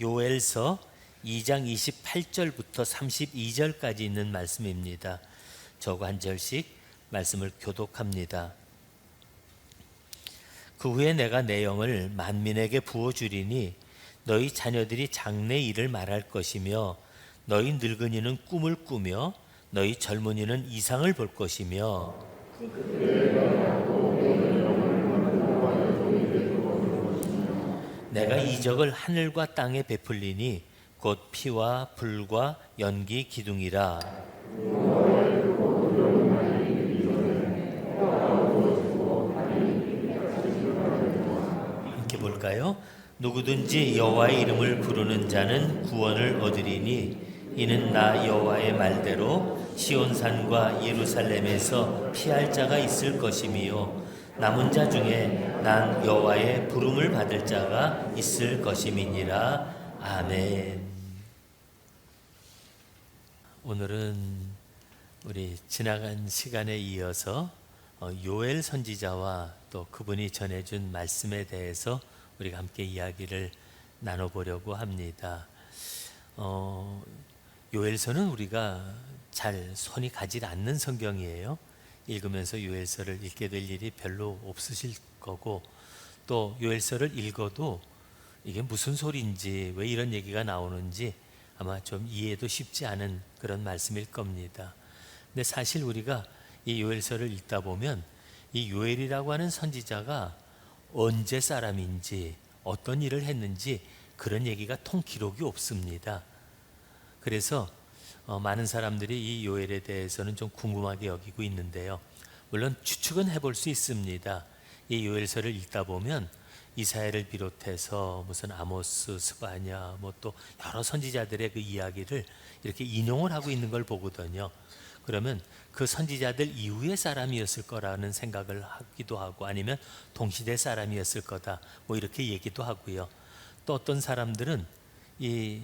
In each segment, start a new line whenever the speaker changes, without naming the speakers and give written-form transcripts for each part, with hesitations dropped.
요엘서 2장 28절부터 32절까지 있는 말씀입니다. 저거 한 절씩 말씀을 교독합니다. 그 후에 내가 내 영을 만민에게 부어주리니 너희 자녀들이 장래 일을 말할 것이며 너희 늙은이는 꿈을 꾸며 너희 젊은이는 이상을 볼 것이며 내가 이적을 하늘과 땅에 베풀리니 곧 피와 불과 연기 기둥이라. 이렇게 볼까요? 누구든지 여호와의 이름을 부르는 자는 구원을 얻으리니 이는 나 여호와의 말대로 시온산과 예루살렘에서 피할 자가 있을 것이며 남은 자 중에 난 여호와의 부름을 받을 자가 있을 것임이니라. 아멘. 오늘은 우리 지나간 시간에 이어서 요엘 선지자와 또 그분이 전해준 말씀에 대해서 우리가 함께 이야기를 나눠보려고 합니다. 요엘서는 우리가 잘 손이 가지 않는 성경이에요. 읽으면서 요엘서를 읽게 될 일이 별로 없으실 거고, 또 요엘서를 읽어도 이게 무슨 소리인지, 왜 이런 얘기가 나오는지 아마 좀 이해도 쉽지 않은 그런 말씀일 겁니다. 근데 사실 우리가 이 요엘서를 읽다 보면 이 요엘이라고 하는 선지자가 언제 사람인지 어떤 일을 했는지 그런 얘기가 통 기록이 없습니다. 그래서 많은 사람들이 이 요엘에 대해서는 좀 궁금하게 여기고 있는데요. 물론 추측은 해볼 수 있습니다. 이 요엘서를 읽다 보면 이사야를 비롯해서 무슨 아모스, 스바냐, 뭐 또 여러 선지자들의 그 이야기를 이렇게 인용을 하고 있는 걸 보거든요. 그러면 그 선지자들 이후의 사람이었을 거라는 생각을 하기도 하고, 아니면 동시대 사람이었을 거다, 뭐 이렇게 얘기도 하고요. 또 어떤 사람들은 이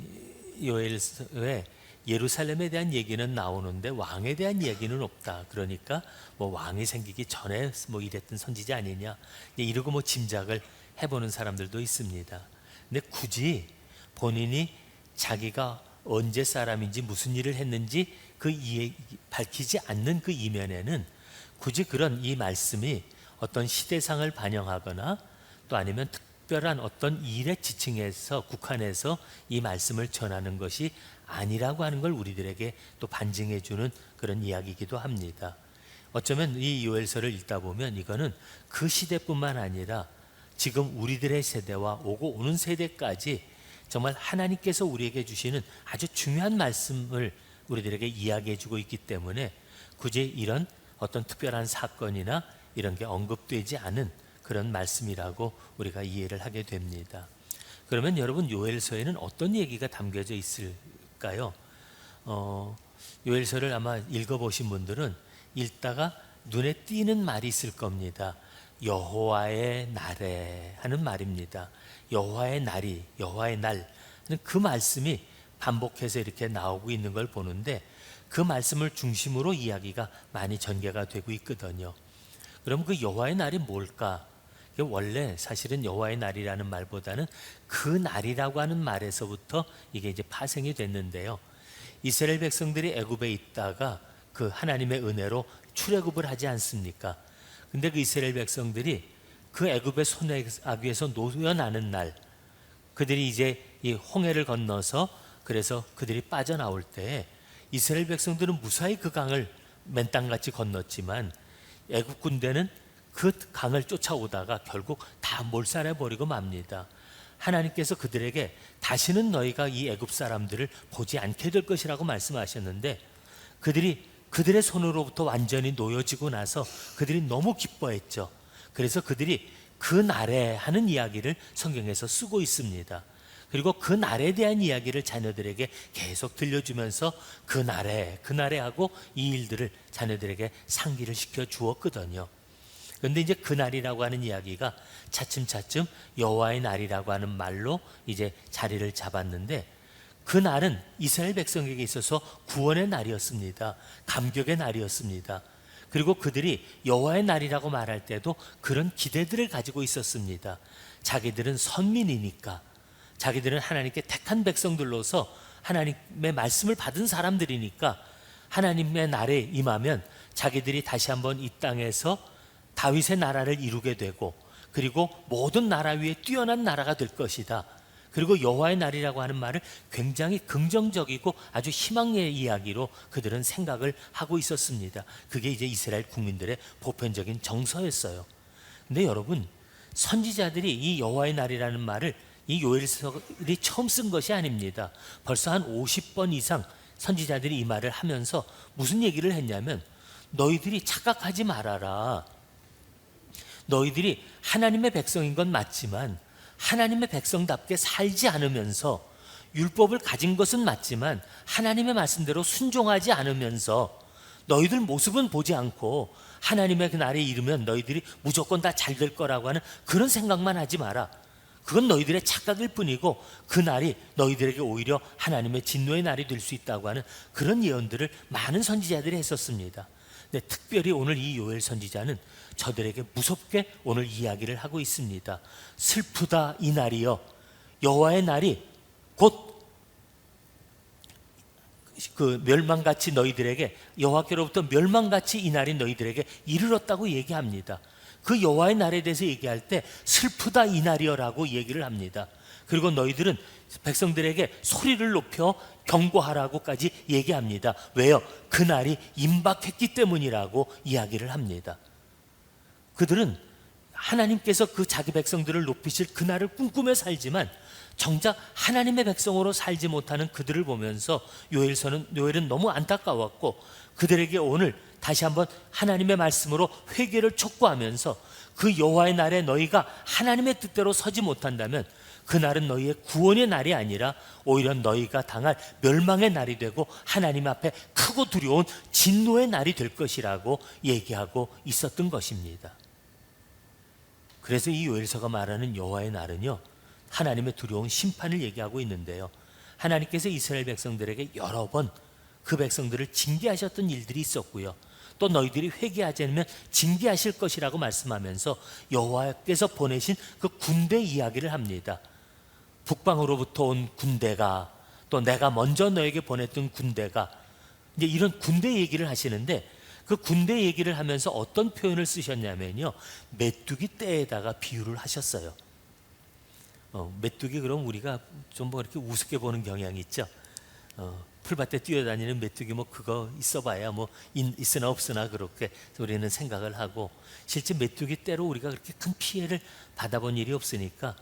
요엘서에 예루살렘에 대한 얘기는 나오는데 왕에 대한 얘기는 없다. 그러니까 뭐 왕이 생기기 전에 뭐 이랬던 선지자 아니냐, 이러고 뭐 짐작을 해보는 사람들도 있습니다. 근데 굳이 본인이 자기가 언제 사람인지 무슨 일을 했는지 그 밝히지 않는 그 이면에는 굳이 그런 이 말씀이 어떤 시대상을 반영하거나 또 아니면 특별한 어떤 일의 지층에서 국한해서 이 말씀을 전하는 것이 아니라고 하는 걸 우리들에게 또 반증해 주는 그런 이야기이기도 합니다. 어쩌면 이 요엘서를 읽다 보면 이거는 그 시대뿐만 아니라 지금 우리들의 세대와 오고 오는 세대까지 정말 하나님께서 우리에게 주시는 아주 중요한 말씀을 우리들에게 이야기해 주고 있기 때문에 굳이 이런 어떤 특별한 사건이나 이런 게 언급되지 않은 그런 말씀이라고 우리가 이해를 하게 됩니다. 그러면 여러분, 요엘서에는 어떤 얘기가 담겨져 있을까요? 요엘서를 아마 읽어보신 분들은 읽다가 눈에 띄는 말이 있을 겁니다. 여호와의 날에 하는 말입니다. 여호와의 날이, 여호와의 날, 그 말씀이 반복해서 이렇게 나오고 있는 걸 보는데 그 말씀을 중심으로 이야기가 많이 전개가 되고 있거든요. 그럼 그 여호와의 날이 뭘까? 원래 사실은 여호와의 날이라는 말보다는 그 날이라고 하는 말에서부터 이게 이제 파생이 됐는데요. 이스라엘 백성들이 애굽에 있다가 그 하나님의 은혜로 출애굽을 하지 않습니까? 근데 그 이스라엘 백성들이 그 애굽의 손아귀에서 놓여나는 날, 그들이 이제 이 홍해를 건너서 그래서 그들이 빠져나올 때 이스라엘 백성들은 무사히 그 강을 맨땅같이 건넜지만 애굽 군대는 그 강을 쫓아오다가 결국 다 몰살해버리고 맙니다. 하나님께서 그들에게 다시는 너희가 이 애굽 사람들을 보지 않게 될 것이라고 말씀하셨는데 그들의 손으로부터 완전히 놓여지고 나서 그들이 너무 기뻐했죠. 그래서 그들이 그 날에 하는 이야기를 성경에서 쓰고 있습니다. 그리고 그 날에 대한 이야기를 자녀들에게 계속 들려주면서 그 날에 하고 이 일들을 자녀들에게 상기를 시켜 주었거든요. 그런데 이제 그 날이라고 하는 이야기가 차츰차츰 여호와의 날이라고 하는 말로 이제 자리를 잡았는데, 그 날은 이스라엘 백성에게 있어서 구원의 날이었습니다. 감격의 날이었습니다. 그리고 그들이 여호와의 날이라고 말할 때도 그런 기대들을 가지고 있었습니다. 자기들은 선민이니까, 자기들은 하나님께 택한 백성들로서 하나님의 말씀을 받은 사람들이니까 하나님의 날에 임하면 자기들이 다시 한번 이 땅에서 다윗의 나라를 이루게 되고, 그리고 모든 나라 위에 뛰어난 나라가 될 것이다. 그리고 여호와의 날이라고 하는 말을 굉장히 긍정적이고 아주 희망의 이야기로 그들은 생각을 하고 있었습니다. 그게 이제 이스라엘 국민들의 보편적인 정서였어요. 근데 여러분, 선지자들이 이 여호와의 날이라는 말을 이 요엘서들이 처음 쓴 것이 아닙니다. 벌써 한 50번 이상 선지자들이 이 말을 하면서 무슨 얘기를 했냐면, 너희들이 착각하지 말아라. 너희들이 하나님의 백성인 건 맞지만 하나님의 백성답게 살지 않으면서, 율법을 가진 것은 맞지만 하나님의 말씀대로 순종하지 않으면서, 너희들 모습은 보지 않고 하나님의 그 날에 이르면 너희들이 무조건 다 잘 될 거라고 하는 그런 생각만 하지 마라. 그건 너희들의 착각일 뿐이고 그 날이 너희들에게 오히려 하나님의 진노의 날이 될 수 있다고 하는 그런 예언들을 많은 선지자들이 했었습니다. 근데 특별히 오늘 이 요엘 선지자는 저들에게 무섭게 오늘 이야기를 하고 있습니다. 슬프다 이 날이여, 여호와의 날이 곧 그 멸망같이 너희들에게, 여호와께로부터 멸망같이 이 날이 너희들에게 이르렀다고 얘기합니다. 그 여호와의 날에 대해서 얘기할 때 슬프다 이 날이여라고 얘기를 합니다. 그리고 너희들은 백성들에게 소리를 높여 경고하라고까지 얘기합니다. 왜요? 그 날이 임박했기 때문이라고 이야기를 합니다. 그들은 하나님께서 그 자기 백성들을 높이실 그 날을 꿈꾸며 살지만 정작 하나님의 백성으로 살지 못하는 그들을 보면서 요엘은 너무 안타까웠고, 그들에게 오늘 다시 한번 하나님의 말씀으로 회개를 촉구하면서 그 여호와의 날에 너희가 하나님의 뜻대로 서지 못한다면 그 날은 너희의 구원의 날이 아니라 오히려 너희가 당할 멸망의 날이 되고 하나님 앞에 크고 두려운 진노의 날이 될 것이라고 얘기하고 있었던 것입니다. 그래서 이 요엘서가 말하는 여호와의 날은요, 하나님의 두려운 심판을 얘기하고 있는데요, 하나님께서 이스라엘 백성들에게 여러 번 그 백성들을 징계하셨던 일들이 있었고요, 또 너희들이 회개하지 않으면 징계하실 것이라고 말씀하면서 여호와께서 보내신 그 군대 이야기를 합니다. 북방으로부터 온 군대가, 또 내가 먼저 너에게 보냈던 군대가, 이제 이런 군대 얘기를 하시는데, 그 군대 얘기를 하면서 어떤 표현을 쓰셨냐면요, 메뚜기 떼에다가 비유를 하셨어요. 메뚜기, 그럼 우리가 좀 뭐 이렇게 우습게 보는 경향이 있죠. 풀밭에 뛰어다니는 메뚜기 뭐 그거 있어봐야 뭐 있으나 없으나 그렇게 우리는 생각을 하고, 실제 메뚜기 떼로 우리가 그렇게 큰 피해를 받아본 일이 없으니까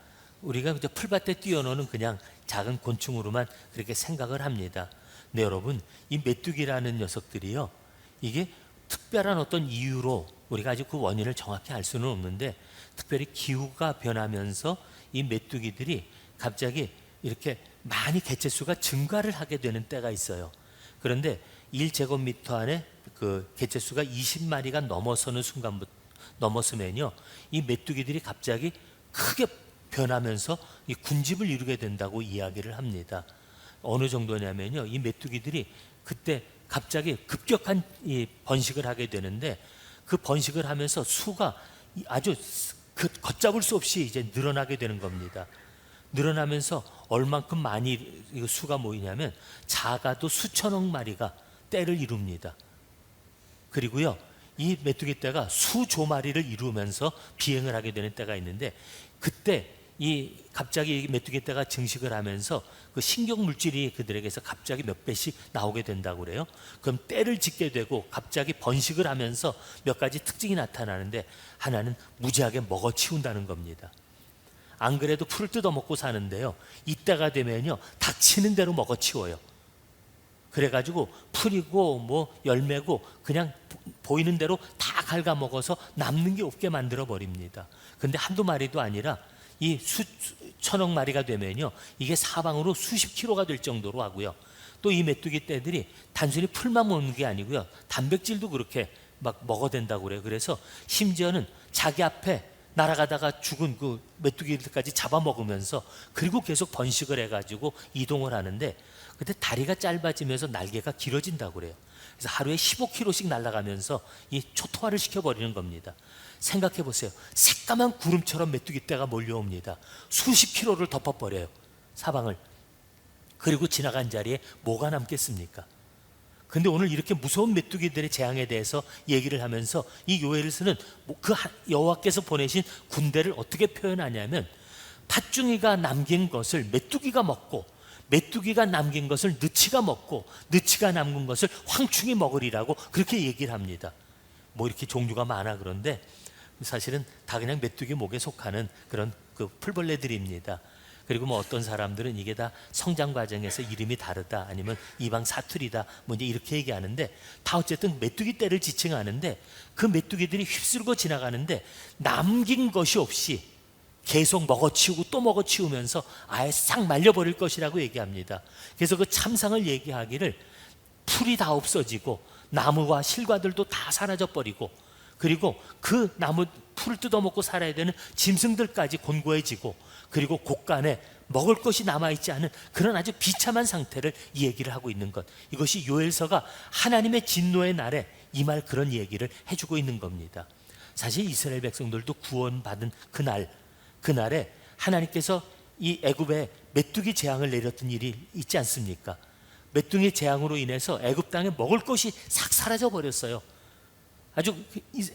우리가 이제 풀밭에 뛰어노는 그냥 작은 곤충으로만 그렇게 생각을 합니다. 근데 여러분, 이 메뚜기라는 녀석들이요, 이게 특별한 어떤 이유로 우리가 아직 그 원인을 정확히 알 수는 없는데, 특별히 기후가 변하면서 이 메뚜기들이 갑자기 이렇게 많이 개체수가 증가를 하게 되는 때가 있어요. 그런데 1제곱미터 안에 그 개체수가 20마리가 넘어서는 순간부터 넘었으면요, 이 메뚜기들이 갑자기 크게 변하면서 이 군집을 이루게 된다고 이야기를 합니다. 어느 정도냐면요, 이 메뚜기들이 그때 갑자기 급격한 이 번식을 하게 되는데, 그 번식을 하면서 수가 아주 걷잡을 수 없이 이제 늘어나게 되는 겁니다. 늘어나면서 얼만큼 많이 수가 모이냐면 작아도 수천억 마리가 떼를 이룹니다. 그리고요, 이 메뚜기 떼가 수조마리를 이루면서 비행을 하게 되는 때가 있는데, 그때 갑자기 이 메뚜기 떼가 증식을 하면서 그 신경 물질이 그들에게서 갑자기 몇 배씩 나오게 된다고 그래요. 그럼 떼를 짓게 되고 갑자기 번식을 하면서 몇 가지 특징이 나타나는데, 하나는 무지하게 먹어치운다는 겁니다. 안 그래도 풀을 뜯어먹고 사는데요, 이때가 되면요 닥치는 대로 먹어치워요. 그래가지고 풀이고 뭐 열매고 그냥 보이는 대로 다 갉아먹어서 남는 게 없게 만들어 버립니다. 근데 한두 마리도 아니라 이 수천억 마리가 되면요, 이게 사방으로 수십 킬로가 될 정도로 하고요, 또 이 메뚜기 떼들이 단순히 풀만 먹는 게 아니고요, 단백질도 그렇게 막 먹어댄다고 그래요. 그래서 심지어는 자기 앞에 날아가다가 죽은 그 메뚜기들까지 잡아먹으면서, 그리고 계속 번식을 해가지고 이동을 하는데, 그때 다리가 짧아지면서 날개가 길어진다고 그래요. 그래서 하루에 15km씩 날아가면서 이 초토화를 시켜버리는 겁니다. 생각해 보세요. 새까만 구름처럼 메뚜기 떼가 몰려옵니다. 수십 킬로를 덮어버려요. 사방을. 그리고 지나간 자리에 뭐가 남겠습니까? 근데 오늘 이렇게 무서운 메뚜기들의 재앙에 대해서 얘기를 하면서 이 요엘서는 그 여호와께서 보내신 군대를 어떻게 표현하냐면, 팥중이가 남긴 것을 메뚜기가 먹고, 메뚜기가 남긴 것을 느치가 먹고, 느치가 남긴 것을 황충이 먹으리라고 그렇게 얘기를 합니다. 뭐 이렇게 종류가 많아. 그런데 사실은 다 그냥 메뚜기 목에 속하는 그런 그 풀벌레들입니다. 그리고 뭐 어떤 사람들은 이게 다 성장 과정에서 이름이 다르다, 아니면 이방 사투리다, 뭐 이제 이렇게 얘기하는데, 다 어쨌든 메뚜기 떼를 지칭하는데, 그 메뚜기들이 휩쓸고 지나가는데 남긴 것이 없이 계속 먹어치우고 또 먹어치우면서 아예 싹 말려버릴 것이라고 얘기합니다. 그래서 그 참상을 얘기하기를, 풀이 다 없어지고 나무와 실과들도 다 사라져버리고, 그리고 그 나무 풀을 뜯어먹고 살아야 되는 짐승들까지 곤고해지고, 그리고 곳간에 먹을 것이 남아있지 않은 그런 아주 비참한 상태를 이 얘기를 하고 있는 것, 이것이 요엘서가 하나님의 진노의 날에 임할 그런 얘기를 해주고 있는 겁니다. 사실 이스라엘 백성들도 구원받은 그날에 하나님께서 이 애굽에 메뚜기 재앙을 내렸던 일이 있지 않습니까? 메뚜기 재앙으로 인해서 애굽 땅에 먹을 것이 싹 사라져 버렸어요. 아주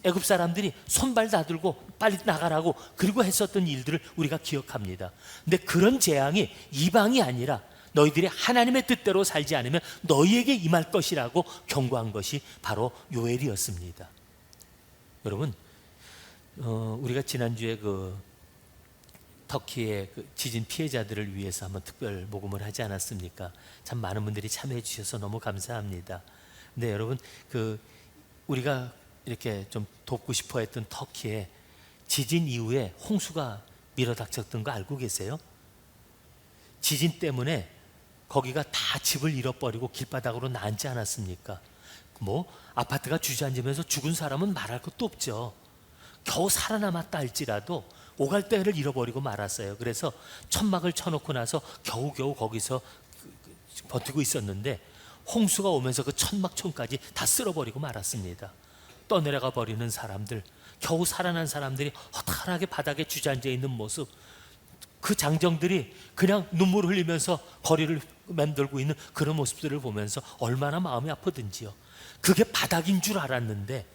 애굽 사람들이 손발 다 들고 빨리 나가라고 그리고 했었던 일들을 우리가 기억합니다. 근데 그런 재앙이 이방이 아니라 너희들이 하나님의 뜻대로 살지 않으면 너희에게 임할 것이라고 경고한 것이 바로 요엘이었습니다. 여러분, 우리가 지난주에 그 터키의 그 지진 피해자들을 위해서 한번 특별 모금을 하지 않았습니까? 참 많은 분들이 참여해 주셔서 너무 감사합니다. 근데 여러분, 우리가 이렇게 좀 돕고 싶어 했던 터키에 지진 이후에 홍수가 밀어닥쳤던 거 알고 계세요? 지진 때문에 거기가 다 집을 잃어버리고 길바닥으로 나앉지 않았습니까? 뭐 아파트가 주저앉으면서 죽은 사람은 말할 것도 없죠. 겨우 살아남았다 할지라도 오갈 데를 잃어버리고 말았어요. 그래서 천막을 쳐놓고 나서 겨우겨우 거기서 버티고 있었는데, 홍수가 오면서 그 천막촌까지 다 쓸어버리고 말았습니다. 떠내려가 버리는 사람들, 겨우 살아난 사람들이 허탈하게 바닥에 주저앉아 있는 모습, 그 장정들이 그냥 눈물 흘리면서 거리를 맴돌고 있는 그런 모습들을 보면서 얼마나 마음이 아프든지요. 그게 바닥인 줄 알았는데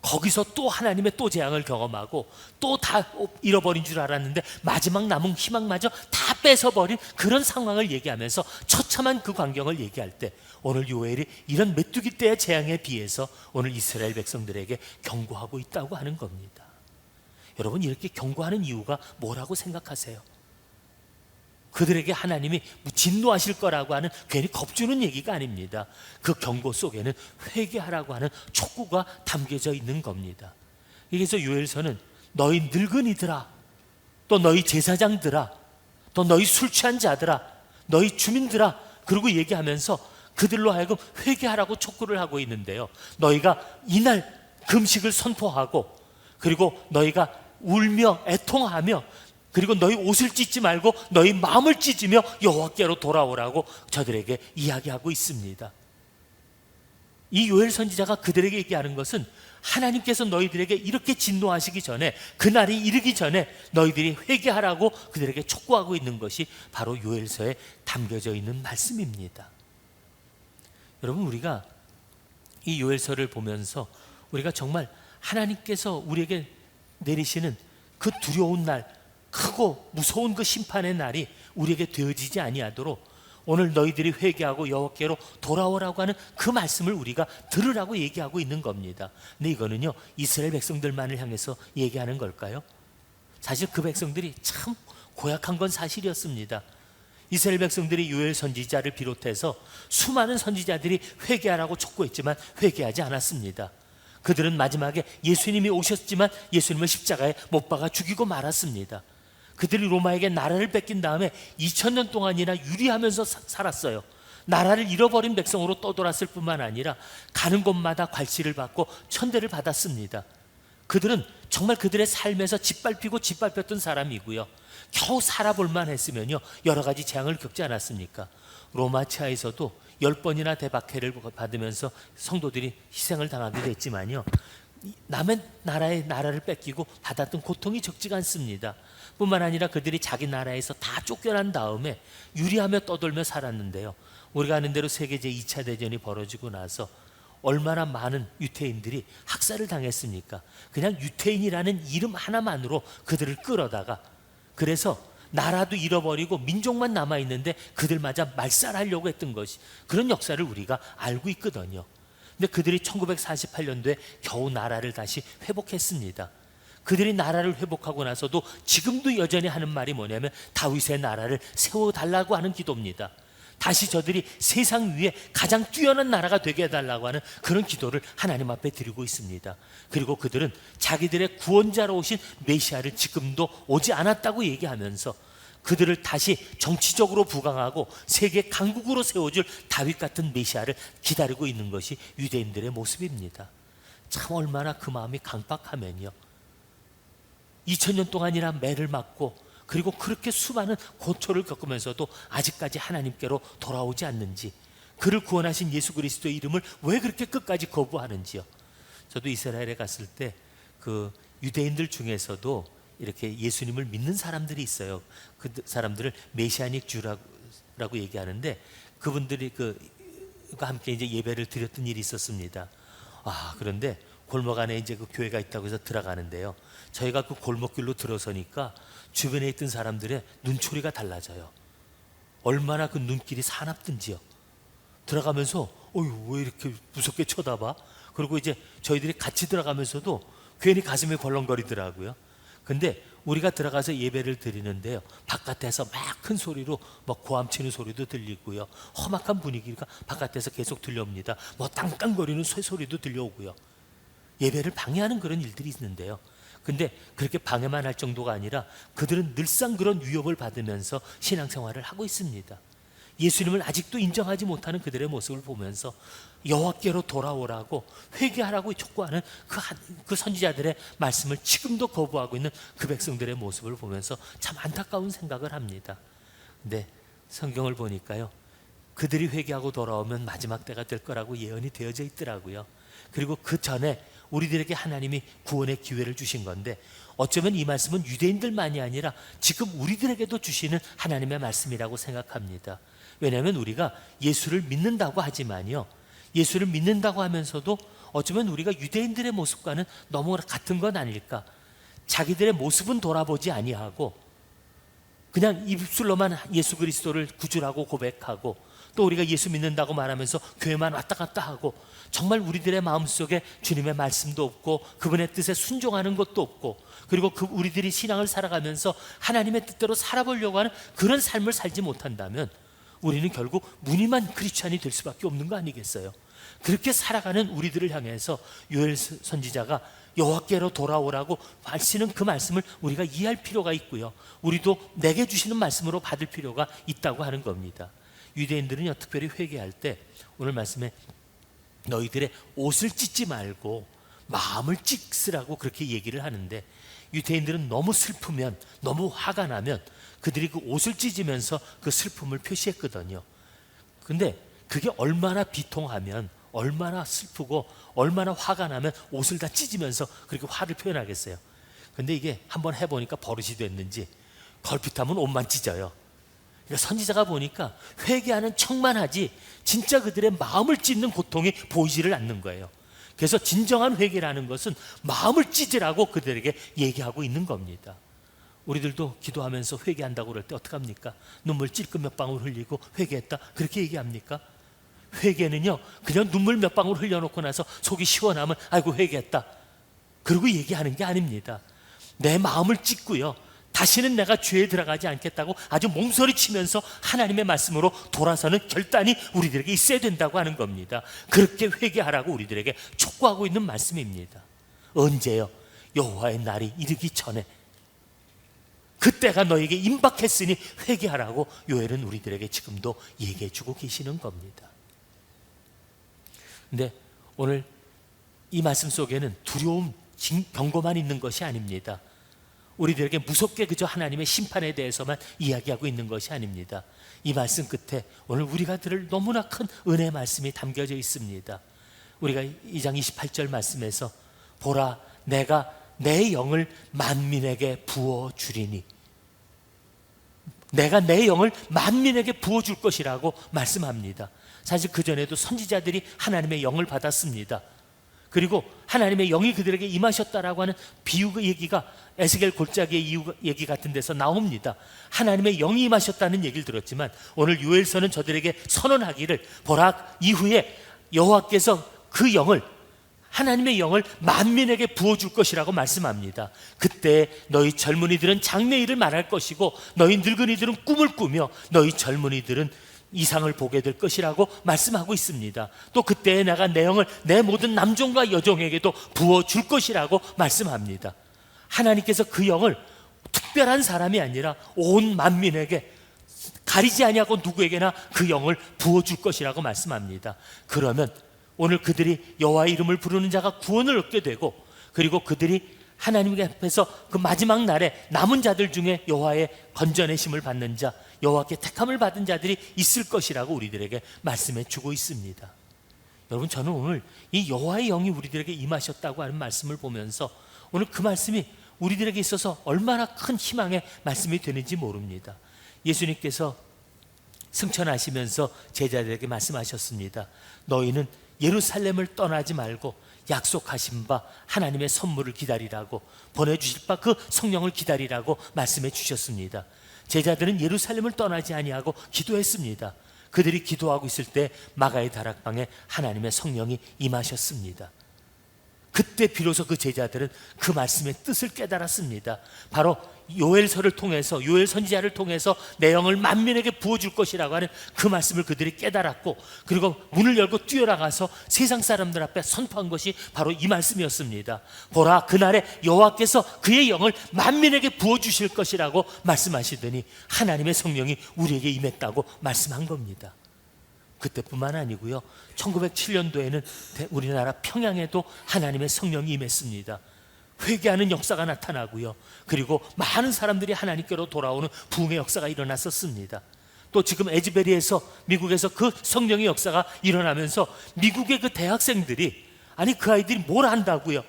거기서 또 하나님의 또 재앙을 경험하고 또 다 잃어버린 줄 알았는데 마지막 남은 희망마저 다 뺏어버린 그런 상황을 얘기하면서 처참한 그 광경을 얘기할 때, 오늘 요엘이 이런 메뚜기 떼의 재앙에 비해서 오늘 이스라엘 백성들에게 경고하고 있다고 하는 겁니다. 여러분, 이렇게 경고하는 이유가 뭐라고 생각하세요? 그들에게 하나님이 진노하실 거라고 하는 괜히 겁주는 얘기가 아닙니다. 그 경고 속에는 회개하라고 하는 촉구가 담겨져 있는 겁니다. 그래서 요엘서는 너희 늙은이들아, 또 너희 제사장들아, 또 너희 술 취한 자들아, 너희 주민들아, 그리고 얘기하면서 그들로 하여금 회개하라고 촉구를 하고 있는데요, 너희가 이날 금식을 선포하고, 그리고 너희가 울며 애통하며, 그리고 너희 옷을 찢지 말고 너희 마음을 찢으며 여호와께로 돌아오라고 저들에게 이야기하고 있습니다. 이 요엘 선지자가 그들에게 얘기하는 것은, 하나님께서 너희들에게 이렇게 진노하시기 전에, 그날이 이르기 전에 너희들이 회개하라고 그들에게 촉구하고 있는 것이 바로 요엘서에 담겨져 있는 말씀입니다. 여러분, 우리가 이 요엘서를 보면서 우리가 정말 하나님께서 우리에게 내리시는 그 두려운 날, 크고 무서운 그 심판의 날이 우리에게 되어지지 아니하도록 오늘 너희들이 회개하고 여호와께로 돌아오라고 하는 그 말씀을 우리가 들으라고 얘기하고 있는 겁니다. 근데 이거는요, 이스라엘 백성들만을 향해서 얘기하는 걸까요? 사실 그 백성들이 참 고약한 건 사실이었습니다. 이스라엘 백성들이 요엘 선지자를 비롯해서 수많은 선지자들이 회개하라고 촉구했지만 회개하지 않았습니다. 그들은 마지막에 예수님이 오셨지만 예수님을 십자가에 못 박아 죽이고 말았습니다. 그들이 로마에게 나라를 뺏긴 다음에 2000년 동안이나 유리하면서 살았어요. 나라를 잃어버린 백성으로 떠돌았을 뿐만 아니라 가는 곳마다 괄시를 받고 천대를 받았습니다. 그들은 정말 그들의 삶에서 짓밟히고 짓밟혔던 사람이고요, 겨우 살아볼만 했으면요 여러 가지 재앙을 겪지 않았습니까? 로마 치하에서도 10번이나 대박해를 받으면서 성도들이 희생을 당하기도 했지만요, 남의 나라의 나라를 뺏기고 받았던 고통이 적지가 않습니다. 뿐만 아니라 그들이 자기 나라에서 다 쫓겨난 다음에 유리하며 떠돌며 살았는데요. 우리가 아는 대로 세계 제2차 대전이 벌어지고 나서 얼마나 많은 유태인들이 학살을 당했습니까? 그냥 유태인이라는 이름 하나만으로 그들을 끌어다가, 그래서 나라도 잃어버리고 민족만 남아있는데 그들마저 말살하려고 했던 것이, 그런 역사를 우리가 알고 있거든요. 근데 그들이 1948년도에 겨우 나라를 다시 회복했습니다. 그들이 나라를 회복하고 나서도 지금도 여전히 하는 말이 뭐냐면 다윗의 나라를 세워달라고 하는 기도입니다. 다시 저들이 세상 위에 가장 뛰어난 나라가 되게 해달라고 하는 그런 기도를 하나님 앞에 드리고 있습니다. 그리고 그들은 자기들의 구원자로 오신 메시아를 지금도 오지 않았다고 얘기하면서 그들을 다시 정치적으로 부강하고 세계 강국으로 세워줄 다윗 같은 메시아를 기다리고 있는 것이 유대인들의 모습입니다. 참 얼마나 그 마음이 강박하면요, 2000년 동안이나 매를 맞고 그리고 그렇게 수많은 고초를 겪으면서도 아직까지 하나님께로 돌아오지 않는지, 그를 구원하신 예수 그리스도의 이름을 왜 그렇게 끝까지 거부하는지요. 저도 이스라엘에 갔을 때 그 유대인들 중에서도 이렇게 예수님을 믿는 사람들이 있어요. 그 사람들을 메시아닉 주라고 얘기하는데, 그분들이 그가 함께 이제 예배를 드렸던 일이 있었습니다. 그런데 골목 안에 이제 그 교회가 있다고 해서 들어가는데요, 저희가 그 골목길로 들어서니까 주변에 있던 사람들의 눈초리가 달라져요. 얼마나 그 눈길이 사납든지요. 들어가면서 왜 이렇게 무섭게 쳐다봐? 그리고 이제 저희들이 같이 들어가면서도 괜히 가슴이 벌렁거리더라고요. 근데 우리가 들어가서 예배를 드리는데요, 바깥에서 막 큰 소리로 고함치는 소리도 들리고요, 험악한 분위기가 바깥에서 계속 들려옵니다. 땅땅거리는 쇠소리도 들려오고요. 예배를 방해하는 그런 일들이 있는데요, 근데 그렇게 방해만 할 정도가 아니라 그들은 늘상 그런 위협을 받으면서 신앙생활을 하고 있습니다. 예수님을 아직도 인정하지 못하는 그들의 모습을 보면서 여호와께로 돌아오라고 회개하라고 촉구하는 그 선지자들의 말씀을 지금도 거부하고 있는 그 백성들의 모습을 보면서 참 안타까운 생각을 합니다. 근데 성경을 보니까요, 그들이 회개하고 돌아오면 마지막 때가 될 거라고 예언이 되어져 있더라고요. 그리고 그 전에 우리들에게 하나님이 구원의 기회를 주신 건데, 어쩌면 이 말씀은 유대인들만이 아니라 지금 우리들에게도 주시는 하나님의 말씀이라고 생각합니다. 왜냐하면 우리가 예수를 믿는다고 하지만요, 예수를 믿는다고 하면서도 어쩌면 우리가 유대인들의 모습과는 너무 같은 건 아닐까. 자기들의 모습은 돌아보지 아니하고 그냥 입술로만 예수 그리스도를 구주라고 고백하고, 또 우리가 예수 믿는다고 말하면서 교회만 왔다 갔다 하고, 정말 우리들의 마음속에 주님의 말씀도 없고 그분의 뜻에 순종하는 것도 없고, 그리고 우리들이 신앙을 살아가면서 하나님의 뜻대로 살아보려고 하는 그런 삶을 살지 못한다면 우리는 결국 무늬만 크리스찬이 될 수밖에 없는 거 아니겠어요? 그렇게 살아가는 우리들을 향해서 요엘 선지자가 여호와께로 돌아오라고 하시는 그 말씀을 우리가 이해할 필요가 있고요, 우리도 내게 주시는 말씀으로 받을 필요가 있다고 하는 겁니다. 유대인들은요, 특별히 회개할 때 오늘 말씀에 너희들의 옷을 찢지 말고 마음을 찢으라고 그렇게 얘기를 하는데, 유대인들은 너무 슬프면, 너무 화가 나면 그들이 그 옷을 찢으면서 그 슬픔을 표시했거든요. 근데 그게 얼마나 비통하면, 얼마나 슬프고 얼마나 화가 나면 옷을 다 찢으면서 그렇게 화를 표현하겠어요. 근데 이게 한번 해보니까 버릇이 됐는지 걸핏하면 옷만 찢어요. 그러니까 선지자가 보니까 회개하는 척만 하지 진짜 그들의 마음을 찢는 고통이 보이지를 않는 거예요. 그래서 진정한 회개라는 것은 마음을 찢으라고 그들에게 얘기하고 있는 겁니다. 우리들도 기도하면서 회개한다고 그럴 때 어떡합니까? 눈물 찔끔 몇 방울 흘리고 회개했다 그렇게 얘기합니까? 회개는요, 그냥 눈물 몇 방울 흘려놓고 나서 속이 시원하면 아이고 회개했다 그러고 얘기하는 게 아닙니다. 내 마음을 찢고요, 다시는 내가 죄에 들어가지 않겠다고 아주 몸서리치면서 하나님의 말씀으로 돌아서는 결단이 우리들에게 있어야 된다고 하는 겁니다. 그렇게 회개하라고 우리들에게 촉구하고 있는 말씀입니다. 언제요? 여호와의 날이 이르기 전에, 그때가 너에게 임박했으니 회개하라고 요엘은 우리들에게 지금도 얘기해 주고 계시는 겁니다. 근데 오늘 이 말씀 속에는 두려움, 경고만 있는 것이 아닙니다. 우리들에게 무섭게 그저 하나님의 심판에 대해서만 이야기하고 있는 것이 아닙니다. 이 말씀 끝에 오늘 우리가 들을 너무나 큰 은혜의 말씀이 담겨져 있습니다. 우리가 2장 28절 말씀에서 보라, 내가 내 영을 만민에게 부어주리니, 내가 내 영을 만민에게 부어줄 것이라고 말씀합니다. 사실 그전에도 선지자들이 하나님의 영을 받았습니다. 그리고 하나님의 영이 그들에게 임하셨다라고 하는 비유 얘기가 에스겔 골짜기의 얘기 같은 데서 나옵니다. 하나님의 영이 임하셨다는 얘기를 들었지만 오늘 요엘서는 저들에게 선언하기를, 보라, 이후에 여호와께서 그 영을, 하나님의 영을 만민에게 부어줄 것이라고 말씀합니다. 그때 너희 젊은이들은 장래일을 말할 것이고 너희 늙은이들은 꿈을 꾸며 너희 젊은이들은 이상을 보게 될 것이라고 말씀하고 있습니다. 또 그때에 내가 내 영을 내 모든 남종과 여종에게도 부어줄 것이라고 말씀합니다. 하나님께서 그 영을 특별한 사람이 아니라 온 만민에게 가리지 아니하고 누구에게나 그 영을 부어줄 것이라고 말씀합니다. 그러면 오늘 그들이 여호와의 이름을 부르는 자가 구원을 얻게 되고, 그리고 그들이 하나님 앞에서 그 마지막 날에 남은 자들 중에 여호와의 건져내심을 받는 자, 여호와께 택함을 받은 자들이 있을 것이라고 우리들에게 말씀해 주고 있습니다. 여러분, 저는 오늘 이 여호와의 영이 우리들에게 임하셨다고 하는 말씀을 보면서 오늘 그 말씀이 우리들에게 있어서 얼마나 큰 희망의 말씀이 되는지 모릅니다. 예수님께서 승천하시면서 제자들에게 말씀하셨습니다. 너희는 예루살렘을 떠나지 말고 약속하신 바 하나님의 선물을 기다리라고, 보내주실 바 그 성령을 기다리라고 말씀해 주셨습니다. 제자들은 예루살렘을 떠나지 아니하고 기도했습니다. 그들이 기도하고 있을 때 마가의 다락방에 하나님의 성령이 임하셨습니다. 그때 비로소 그 제자들은 그 말씀의 뜻을 깨달았습니다. 바로 요엘서를 통해서, 요엘 선지자를 통해서 내 영을 만민에게 부어줄 것이라고 하는 그 말씀을 그들이 깨달았고, 그리고 문을 열고 뛰어나가서 세상 사람들 앞에 선포한 것이 바로 이 말씀이었습니다. 보라, 그날에 여호와께서 그의 영을 만민에게 부어주실 것이라고 말씀하시더니 하나님의 성령이 우리에게 임했다고 말씀한 겁니다. 그때뿐만 아니고요, 1907년도에는 우리나라 평양에도 하나님의 성령이 임했습니다. 회개하는 역사가 나타나고요, 그리고 많은 사람들이 하나님께로 돌아오는 부흥의 역사가 일어났었습니다. 또 지금 에즈베리에서, 미국에서 그 성령의 역사가 일어나면서 미국의 그 대학생들이, 아니 그 아이들이 뭘 안다고요?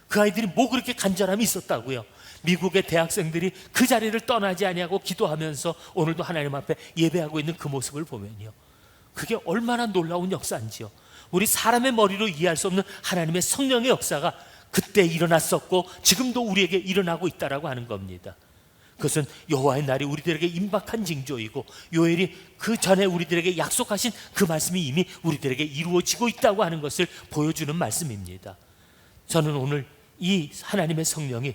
그 아이들이 뭐 그렇게 간절함이 있었다고요? 미국의 대학생들이 그 자리를 떠나지 아니하고 기도하면서 오늘도 하나님 앞에 예배하고 있는 그 모습을 보면요, 그게 얼마나 놀라운 역사인지요. 우리 사람의 머리로 이해할 수 없는 하나님의 성령의 역사가 그때 일어났었고 지금도 우리에게 일어나고 있다라고 하는 겁니다. 그것은 여호와의 날이 우리들에게 임박한 징조이고, 요엘이 그 전에 우리들에게 약속하신 그 말씀이 이미 우리들에게 이루어지고 있다고 하는 것을 보여주는 말씀입니다. 저는 오늘 이 하나님의 성령이,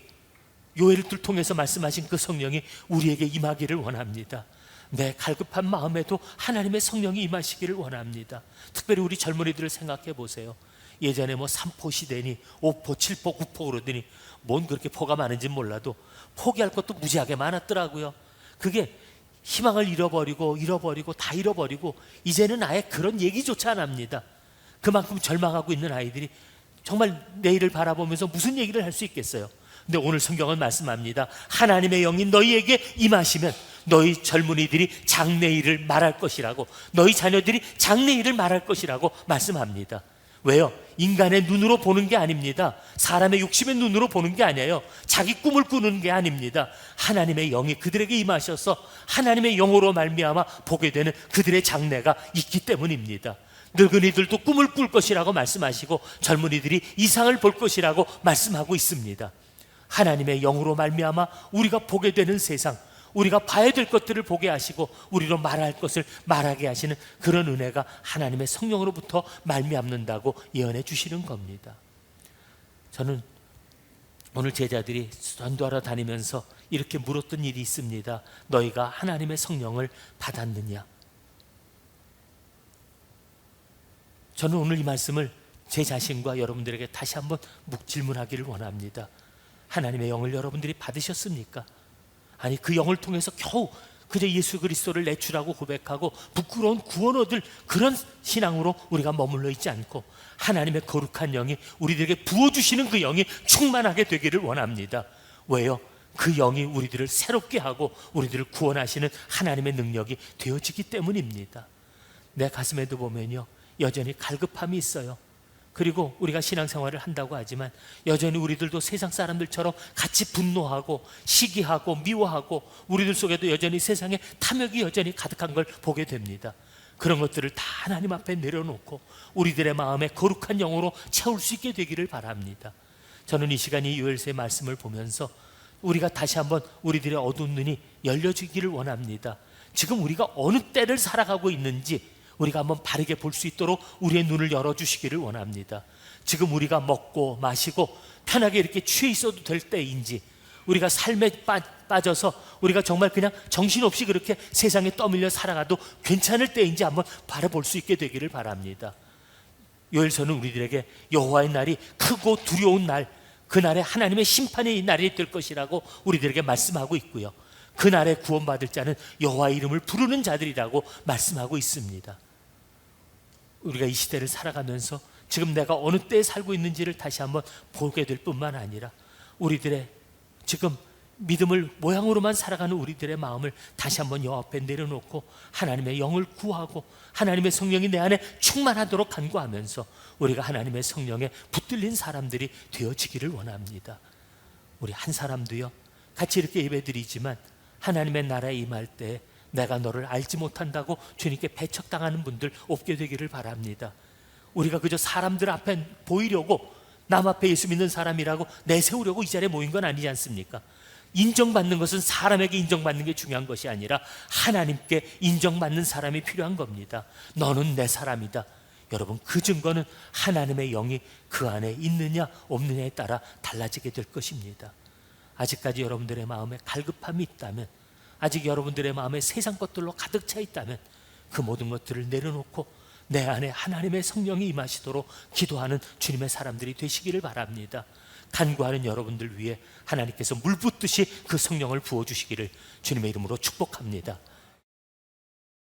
요엘을 통해서 말씀하신 그 성령이 우리에게 임하기를 원합니다. 내 갈급한 마음에도 하나님의 성령이 임하시기를 원합니다. 특별히 우리 젊은이들을 생각해 보세요. 예전에 뭐 3포 시대니 5포, 7포, 9포 그러더니 뭔 그렇게 포가 많은지 몰라도 포기할 것도 무지하게 많았더라고요. 그게 희망을 잃어버리고 다 잃어버리고 이제는 아예 그런 얘기조차 안 합니다. 그만큼 절망하고 있는 아이들이 정말 내일을 바라보면서 무슨 얘기를 할 수 있겠어요? 근데 오늘 성경은 말씀합니다. 하나님의 영이 너희에게 임하시면 너희 젊은이들이 장래일을 말할 것이라고, 너희 자녀들이 장래일을 말할 것이라고 말씀합니다. 왜요? 인간의 눈으로 보는 게 아닙니다. 사람의 욕심의 눈으로 보는 게 아니에요. 자기 꿈을 꾸는 게 아닙니다. 하나님의 영이 그들에게 임하셔서 하나님의 영으로 말미암아 보게 되는 그들의 장래가 있기 때문입니다. 늙은이들도 꿈을 꿀 것이라고 말씀하시고 젊은이들이 이상을 볼 것이라고 말씀하고 있습니다. 하나님의 영으로 말미암아 우리가 보게 되는 세상, 우리가 봐야 될 것들을 보게 하시고 우리로 말할 것을 말하게 하시는 그런 은혜가 하나님의 성령으로부터 말미암는다고 예언해 주시는 겁니다. 저는 오늘 제자들이 전도하러 다니면서 이렇게 물었던 일이 있습니다. 너희가 하나님의 성령을 받았느냐? 저는 오늘 이 말씀을 제 자신과 여러분들에게 다시 한번 질문하기를 원합니다. 하나님의 영을 여러분들이 받으셨습니까? 아니 그 영을 통해서 겨우 그저 예수 그리스도를 내 주라고 고백하고 부끄러운 구원 얻을 그런 신앙으로 우리가 머물러 있지 않고 하나님의 거룩한 영이 우리들에게 부어주시는 그 영이 충만하게 되기를 원합니다. 왜요? 그 영이 우리들을 새롭게 하고 우리들을 구원하시는 하나님의 능력이 되어지기 때문입니다. 내 가슴에도 보면요, 여전히 갈급함이 있어요. 그리고 우리가 신앙생활을 한다고 하지만 여전히 우리들도 세상 사람들처럼 같이 분노하고 시기하고 미워하고 우리들 속에도 여전히 세상에 탐욕이 여전히 가득한 걸 보게 됩니다. 그런 것들을 다 하나님 앞에 내려놓고 우리들의 마음에 거룩한 영으로 채울 수 있게 되기를 바랍니다. 저는 이 시간 이 요엘서의 말씀을 보면서 우리가 다시 한번 우리들의 어두운 눈이 열려지기를 원합니다. 지금 우리가 어느 때를 살아가고 있는지 우리가 한번 바르게 볼 수 있도록 우리의 눈을 열어주시기를 원합니다. 지금 우리가 먹고 마시고 편하게 이렇게 취해 있어도 될 때인지, 우리가 삶에 빠져서 우리가 정말 그냥 정신없이 그렇게 세상에 떠밀려 살아가도 괜찮을 때인지 한번 바라볼 수 있게 되기를 바랍니다. 요엘서는 우리들에게 여호와의 날이 크고 두려운 날, 그날에 하나님의 심판의 날이 될 것이라고 우리들에게 말씀하고 있고요, 그날에 구원받을 자는 여호와의 이름을 부르는 자들이라고 말씀하고 있습니다. 우리가 이 시대를 살아가면서 지금 내가 어느 때에 살고 있는지를 다시 한번 보게 될 뿐만 아니라 우리들의 지금 믿음을 모양으로만 살아가는 우리들의 마음을 다시 한번 여호와 앞에 내려놓고 하나님의 영을 구하고 하나님의 성령이 내 안에 충만하도록 간구하면서 우리가 하나님의 성령에 붙들린 사람들이 되어지기를 원합니다. 우리 한 사람도요, 같이 이렇게 예배드리지만 하나님의 나라에 임할 때 내가 너를 알지 못한다고 주님께 배척당하는 분들 없게 되기를 바랍니다. 우리가 그저 사람들 앞에 보이려고 남 앞에 예수 믿는 사람이라고 내세우려고 이 자리에 모인 건 아니지 않습니까? 인정받는 것은 사람에게 인정받는 게 중요한 것이 아니라 하나님께 인정받는 사람이 필요한 겁니다. 너는 내 사람이다. 여러분, 그 증거는 하나님의 영이 그 안에 있느냐 없느냐에 따라 달라지게 될 것입니다. 아직까지 여러분들의 마음에 갈급함이 있다면, 아직 여러분들의 마음에 세상 것들로 가득 차 있다면 그 모든 것들을 내려놓고 내 안에 하나님의 성령이 임하시도록 기도하는 주님의 사람들이 되시기를 바랍니다. 간구하는 여러분들 위해 하나님께서 물 붓듯이 그 성령을 부어주시기를 주님의 이름으로 축복합니다.